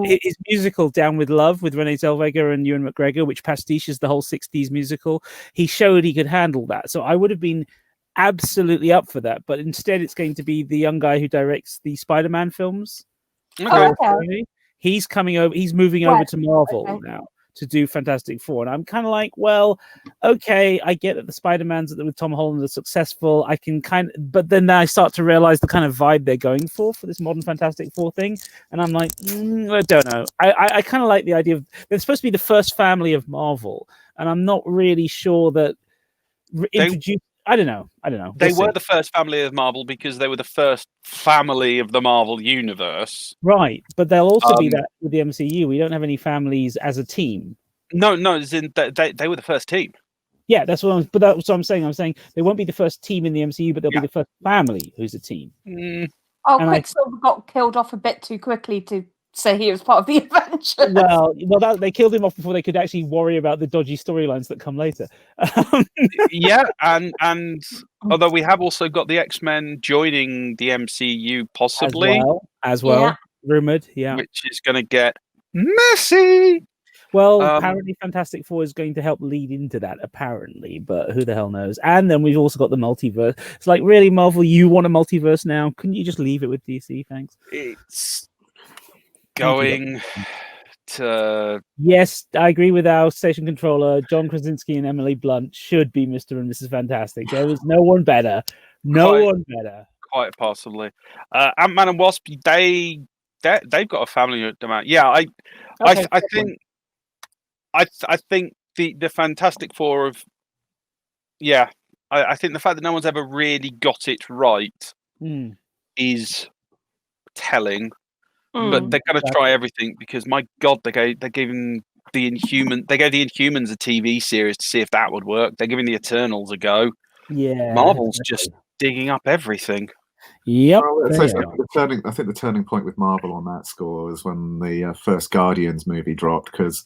his musical Down with Love with Renee Zellweger and Ewan McGregor, which pastiches the whole 60s musical, he showed he could handle that. So I would have been absolutely up for that, but instead it's going to be the young guy who directs the Spider-Man films. Okay. He's coming over. He's moving over to Marvel now to do Fantastic Four, and I'm kind of like, well, okay, I get that the Spider-Mans with Tom Holland are successful. I can but then I start to realize the kind of vibe they're going for this modern Fantastic Four thing, and I'm like, I don't know. I kind of like the idea of they're supposed to be the first family of Marvel, and I'm not really sure that introduced. I don't know. They were the first family of Marvel because they were the first family of the Marvel universe. Right, but they'll also be that with the MCU. We don't have any families as a team. No, as in they were the first team. Yeah, that's what I'm saying. I'm saying they won't be the first team in the MCU, but they'll be the first family who's a team. Quicksilver got killed off a bit too quickly to say he was part of the Avengers. Well, they killed him off before they could actually worry about the dodgy storylines that come later. Yeah, and although we have also got the X-Men joining the MCU possibly as well, rumored, which is going to get messy. Well, apparently Fantastic Four is going to help lead into that, apparently, but who the hell knows? And then we've also got the multiverse. It's like, really, Marvel, you want a multiverse now? Couldn't you just leave it with DC? Thanks. It's going to... Yes, I agree with our station controller. John Krasinski and Emily Blunt should be Mr. and Mrs. Fantastic. There was no one better. Quite possibly. Ant-Man and Wasp, they've got a family demand. Yeah, I think the Fantastic Four of I think the fact that no one's ever really got it right is telling. But they're going to try everything because, my God, they gave the Inhumans a TV series to see if that would work. They're giving the Eternals a go. Yeah, Marvel's just digging up everything. Yep. Well, I think the turning point with Marvel on that score was when the first Guardians movie dropped, because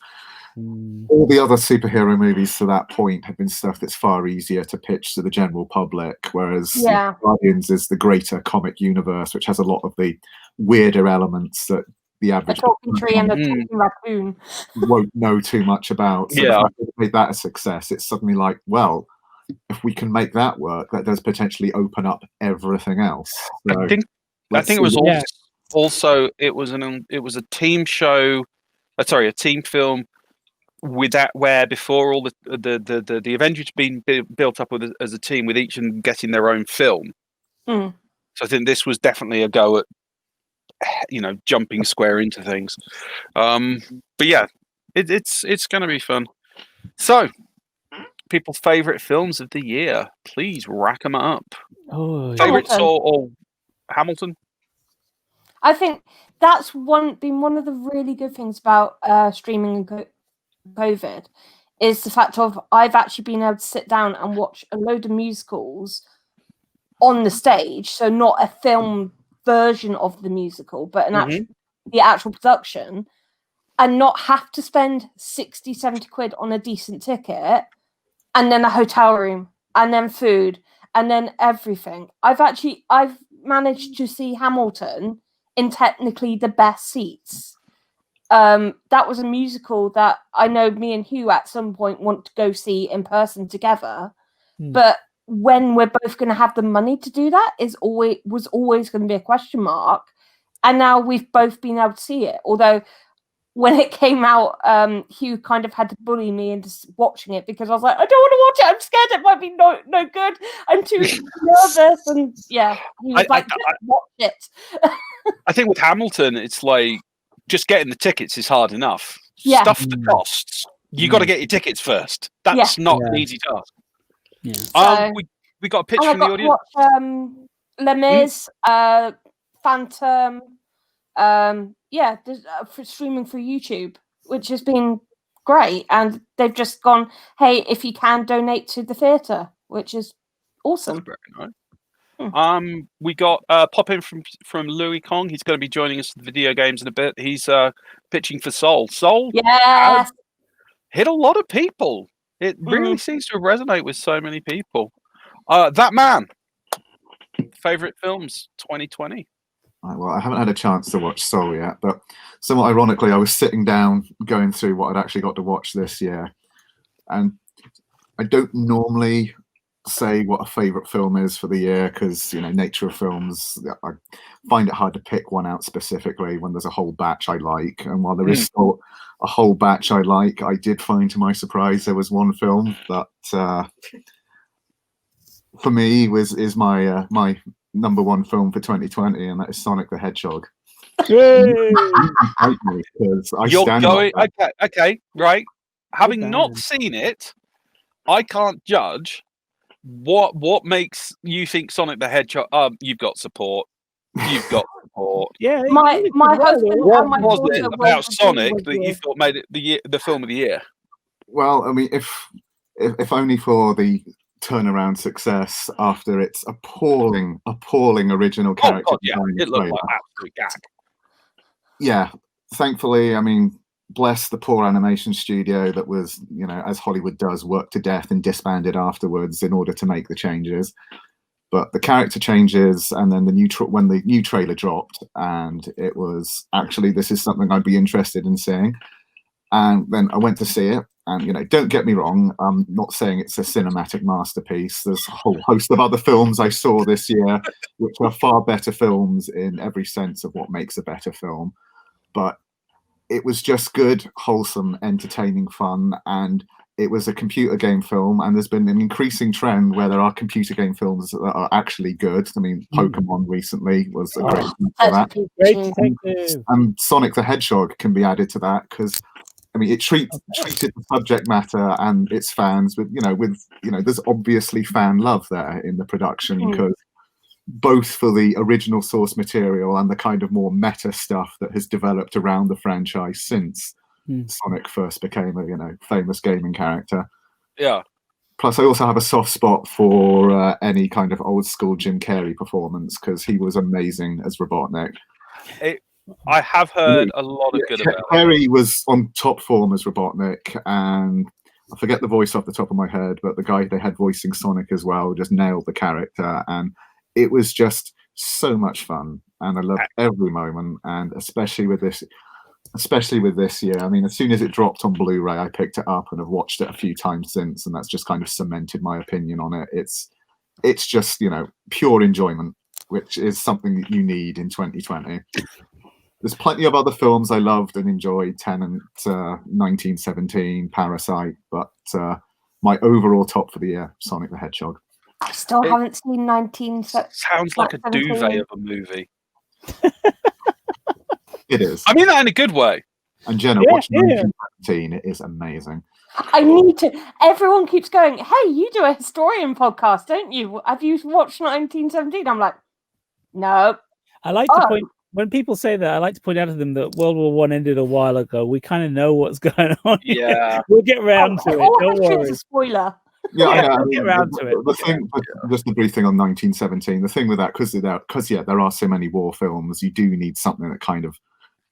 all the other superhero movies to that point have been stuff that's far easier to pitch to the general public, whereas Guardians is the greater comic universe, which has a lot of the weirder elements that the average talking tree and the talking raccoon won't know too much about. So the fact that they made that a success, it's suddenly like, well, if we can make that work, that does potentially open up everything else. So I think it was also it was a team show, a team film with that, where before all the Avengers been built up as a team, with each of them getting their own film. So I think this was definitely a go at jumping square into things. But yeah, it's going to be fun. So, people's favorite films of the year, please rack them up. Favorites or Hamilton? I think that's been one of the really good things about streaming and COVID, is the fact of I've actually been able to sit down and watch a load of musicals on the stage, so not a film version of the musical, but the actual production, and not have to spend 60-70 quid on a decent ticket, and then a hotel room, and then food, and then everything. I've managed to see Hamilton in technically the best seats. That was a musical that I know me and Hugh at some point want to go see in person together, but when we're both going to have the money to do that was always going to be a question mark. And now we've both been able to see it. Although when it came out, Hugh kind of had to bully me into watching it, because I was like, I don't want to watch it. I'm scared it might be no good. I'm too nervous. And he was like, watch it. I think with Hamilton, it's like just getting the tickets is hard enough. Yeah. Stuff that costs. You got to get your tickets first. That's not an easy task. Yeah. We got a pitch from the audience. Watch, Les Mis, Phantom, for streaming through YouTube, which has been great. And they've just gone, hey, if you can donate to the theatre, which is awesome. Right. We got pop in from Louis Kong. He's going to be joining us in video games in a bit. He's pitching for Soul. Soul Yes. hit a lot of people. It really seems to resonate with so many people. That man. Favorite films 2020. Well, I haven't had a chance to watch Soul yet, but somewhat ironically, I was sitting down going through what I'd actually got to watch this year, and I don't normally say what a favorite film is for the year because, you know, nature of films, I find it hard to pick one out specifically when there's a whole batch I like. And while there is still a whole batch I like, I did find, to my surprise, there was one film that for me is my my number one film for 2020, and that is Sonic the Hedgehog. Okay, right. Having not seen it, I can't judge. What makes you think Sonic the Hedgehog? You've got support. You've got support. Yeah. My husband What and my was daughter it were about Sonic with that you thought made it the film of the year? Well, I mean, if only for the turnaround success after its appalling original character. Oh God, yeah, it looked like absolute gag. Yeah, thankfully, I mean, bless the poor animation studio that was, you know, as Hollywood does, worked to death and disbanded afterwards in order to make the changes. But the character changes, and then when the new trailer dropped, and it was actually, this is something I'd be interested in seeing. And then I went to see it, and, you know, don't get me wrong, I'm not saying it's a cinematic masterpiece. There's a whole host of other films I saw this year which are far better films in every sense of what makes a better film. But it was just good, wholesome, entertaining fun, and it was a computer game film, and there's been an increasing trend where there are computer game films that are actually good. I mean, Pokemon recently was a great example of that. And Sonic the Hedgehog can be added to that because, I mean, it treated the subject matter and its fans with there's obviously fan love there in the production, because both for the original source material and the kind of more meta stuff that has developed around the franchise since Sonic first became a famous gaming character. Yeah. Plus, I also have a soft spot for any kind of old school Jim Carrey performance, because he was amazing as Robotnik. I have heard a lot of good about it. Carrey was on top form as Robotnik, and I forget the voice off the top of my head, but the guy they had voicing Sonic as well just nailed the character, and it was just so much fun, and I loved every moment. And especially with this year, I mean, as soon as it dropped on Blu-ray, I picked it up and have watched it a few times since, and that's just kind of cemented my opinion on it. It's just, you know, pure enjoyment, which is something that you need in 2020. There's plenty of other films I loved and enjoyed, Tenet, 1917, Parasite, but my overall top for the year, Sonic the Hedgehog. I still haven't seen 1917. Sounds like a duvet of a movie. It is. I mean that in a good way. And Jenna, watch 1917. It is amazing. I need to. Everyone keeps going, hey, you do a historian podcast, don't you? Have you watched 1917? I'm like, no. I like to point, when people say that, I like to point out to them that World War One ended a while ago. We kind of know what's going on. Yeah. We'll get around to it. Don't worry. It's a spoiler. Yeah, I know. We'll get around to it. The thing, just the brief thing on 1917, the thing with that, because there are so many war films, you do need something that kind of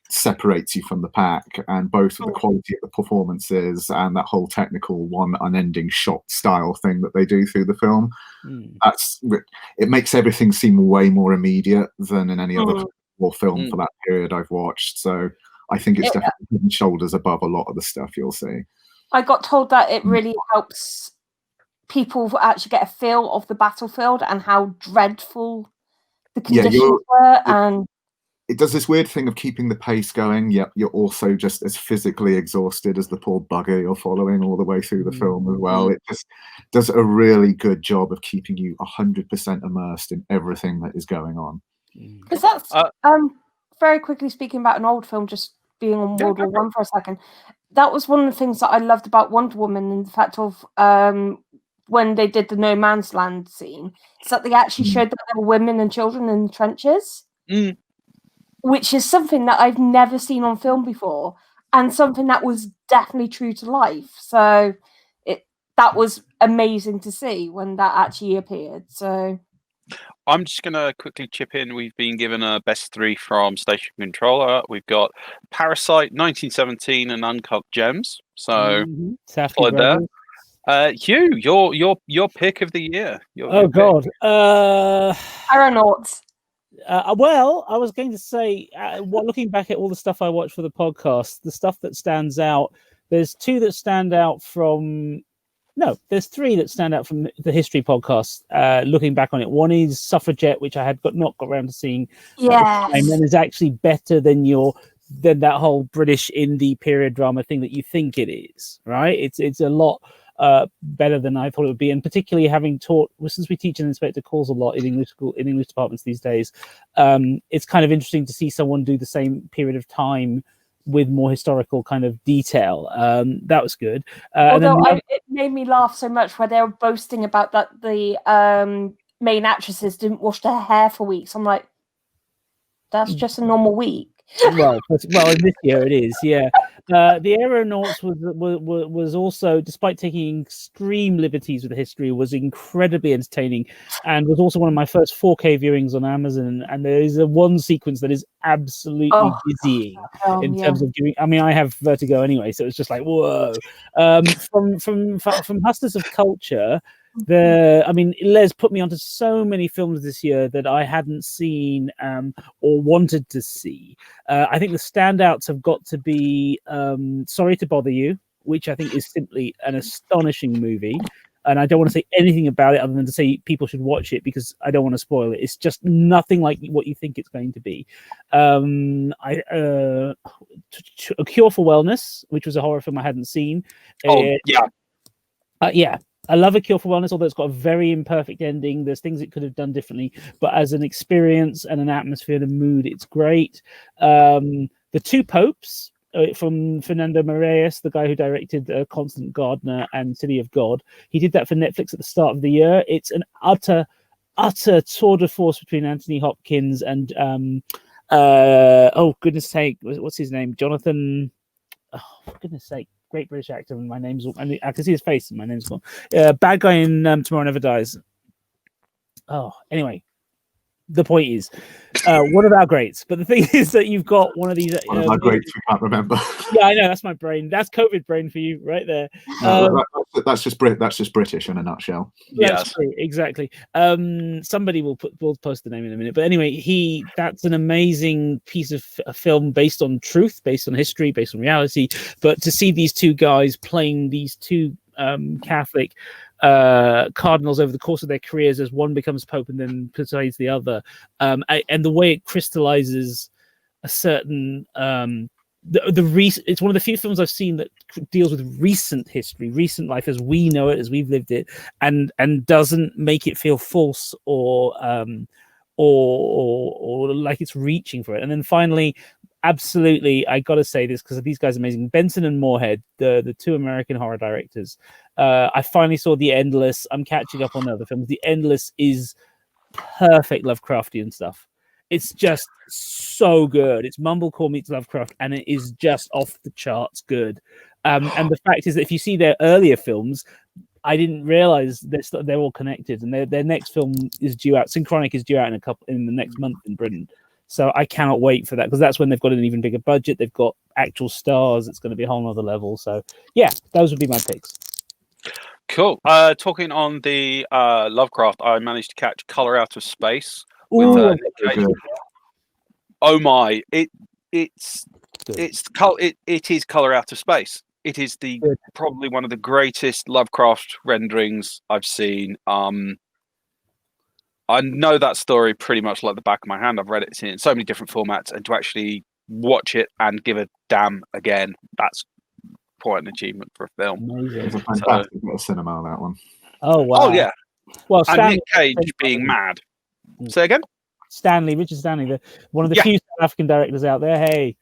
separates you from the pack, and both of the quality of the performances and that whole technical one unending shot style thing that they do through the film, it makes everything seem way more immediate than in any other war film for that period I've watched. So I think it's definitely shoulders above a lot of the stuff you'll see. I got told that it really helps people actually get a feel of the battlefield and how dreadful the conditions were, and it does this weird thing of keeping the pace going, yet you're also just as physically exhausted as the poor bugger you're following all the way through the film as well. It just does a really good job of keeping you 100% immersed in everything that is going on. Because that's very quickly speaking about an old film, just being on World War One for a second. That was one of the things that I loved about Wonder Woman, and the fact of when they did the No Man's Land scene, is that they actually showed that there were women and children in the trenches. Which is something that I've never seen on film before, and something that was definitely true to life. So that was amazing to see when that actually appeared. So I'm just going to quickly chip in. We've been given a best 3 from Station Controller. We've got Parasite, 1917, and Uncut Gems. So, Safdie followed there. brothers. Hugh, your pick of the year. Oh God. Aeronauts. Well, I was going to say, looking back at all the stuff I watched for the podcast, the stuff that stands out. There's 2 that stand out from. No, there's 3 that stand out from the history podcast. Looking back on it, one is Suffragette, which I had not got around to seeing. Yes. And is actually better than that whole British indie period drama thing that you think it is. Right? It's a lot better than I thought it would be, and particularly having taught, since we teach in Inspector Calls a lot in English departments these days, it's kind of interesting to see someone do the same period of time with more historical kind of detail. That was good. Although it made me laugh so much where they were boasting about that the main actresses didn't wash their hair for weeks. I'm like, that's just a normal week. Well, in this year it is, yeah. The Aeronauts was also, despite taking extreme liberties with the history, was incredibly entertaining, and was also one of my first 4K viewings on Amazon. And there is one sequence that is absolutely dizzying in terms of giving. I mean, I have vertigo anyway, so it's just like whoa. From Hustlers of Culture. Les put me onto so many films this year that I hadn't seen or wanted to see. I think the standouts have got to be Sorry to Bother You, which I think is simply an astonishing movie. And I don't want to say anything about it other than to say people should watch it because I don't want to spoil it. It's just nothing like what you think it's going to be. A Cure for Wellness, which was a horror film I hadn't seen. Yeah. I love A Cure for Wellness, although it's got a very imperfect ending. There's things it could have done differently, but as an experience and an atmosphere and a mood, it's great. The Two Popes from Fernando Meirelles, the guy who directed Constant Gardener and City of God. He did that for Netflix at the start of the year. It's an utter tour de force between Anthony Hopkins and oh goodness sake, what's his name? Jonathan. Oh, for goodness sake. Great British actor, and my name's. I can see his face, and my name's gone. Bad guy in Tomorrow Never Dies. Oh, anyway, the point is, one of our greats. But the thing is that you've got one of these. One of our greats we can't remember. Yeah, I know, that's my brain. That's COVID brain for you, right there. That's just British in a nutshell. Yes, exactly. Somebody will post the name in a minute. But anyway, that's an amazing piece of a film based on truth, based on history, based on reality. But to see these 2 guys playing these 2 Catholic cardinals over the course of their careers as one becomes pope and then persuades the other, and the way it crystallizes a certain it's one of the few films I've seen that deals with recent history, recent life as we know it, as we've lived it, and doesn't make it feel false or like it's reaching for it. And then finally, absolutely, I got to say this because these guys are amazing. Benson and Moorhead, the 2 American horror directors. I finally saw The Endless. I'm catching up on other films. The Endless is perfect Lovecraftian stuff. It's just so good. It's Mumblecore meets Lovecraft, and it is just off the charts good. And the fact is that if you see their earlier films, I didn't realize they're all connected, and their next film is due out. Synchronic is due out in the next month in Britain. So I cannot wait for that because that's when they've got an even bigger budget. They've got actual stars. It's going to be a whole nother level. So yeah, those would be my picks. Cool. Talking on the Lovecraft, I managed to catch Color Out of Space. Oh my! It is Color Out of Space. It is probably one of the greatest Lovecraft renderings I've seen. I know that story pretty much like the back of my hand. I've read it in so many different formats, and to actually watch it and give a damn again, that's quite an achievement for a film. It's a fantastic bit of cinema, that one. Oh wow! Oh yeah. Well, Stanley, Nick Cage being mad. Say again. Richard Stanley, one of the few South African directors out there. Hey,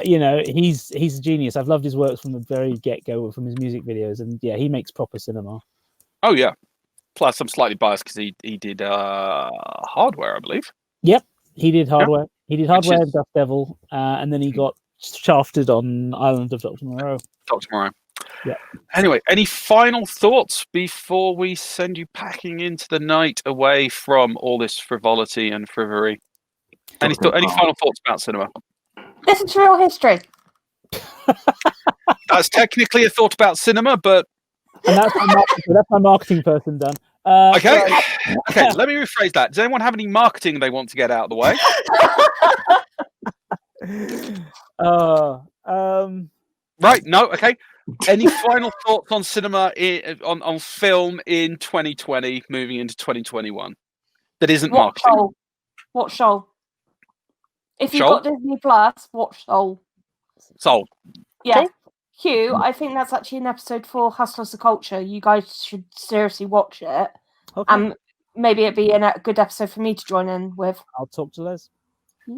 he's a genius. I've loved his works from the very get-go, from his music videos, and yeah, he makes proper cinema. Oh yeah. Plus, I'm slightly biased because he did Hardware, I believe. Yep, he did Hardware. Yeah. He did Hardware and Dust Devil, and then he got shafted on Island of Dr. Moreau. Dr. Moreau. Yeah. Anyway, any final thoughts before we send you packing into the night away from all this frivolity and frivolory? Any final thoughts about cinema? Listen to real history. That's technically a thought about cinema, but And that's my marketing person done. okay. Okay, let me rephrase that. Does anyone have any marketing they want to get out of the way? Right, no, okay. Any final thoughts on cinema on film in 2020 moving into 2021 that isn't marketing? Watch Soul. If you've Soul? got Disney Plus, watch Soul. Soul. Yeah. Cool. Hugh, I think that's actually an episode for Hustlers of Culture. You guys should seriously watch it. Okay. Maybe it'd be a good episode for me to join in with. I'll talk to Les.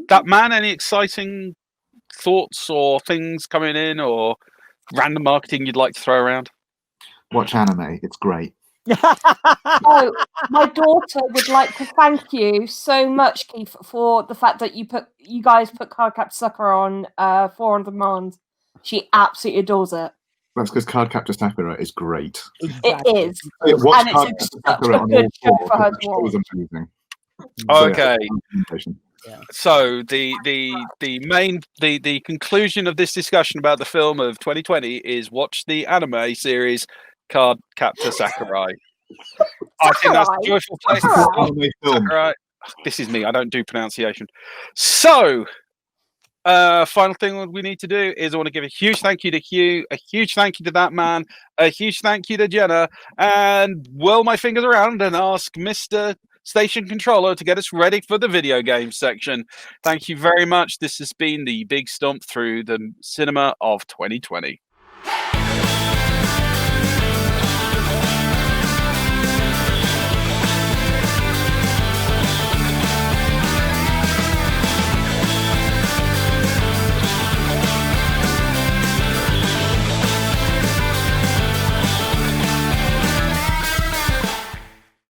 That man, any exciting thoughts or things coming in or random marketing you'd like to throw around? Watch anime. It's great. Oh, my daughter would like to thank you so much, Keith, for the fact that you guys put Cardcaptor Sakura on 4 on Demand. She absolutely adores it. That's because Cardcaptor Sakura is great. It is. Watch And it's Cardcaptor such Sakura a on good all show four. for her The to show is watch. amazing. Okay. Yeah. So the conclusion of this discussion about the film of 2020 is watch the anime series Cardcaptor Sakurai. I think that's a joyful place to start. Anime film. Sakurai. This is me. I don't do pronunciation. So, final thing we need to do is I want to give a huge thank you to Hugh, a huge thank you to that man, a huge thank you to Jenna, and whirl my fingers around and ask Mr. Station Controller to get us ready for the video game section. Thank you very much. This has been the Big Stomp through the cinema of 2020.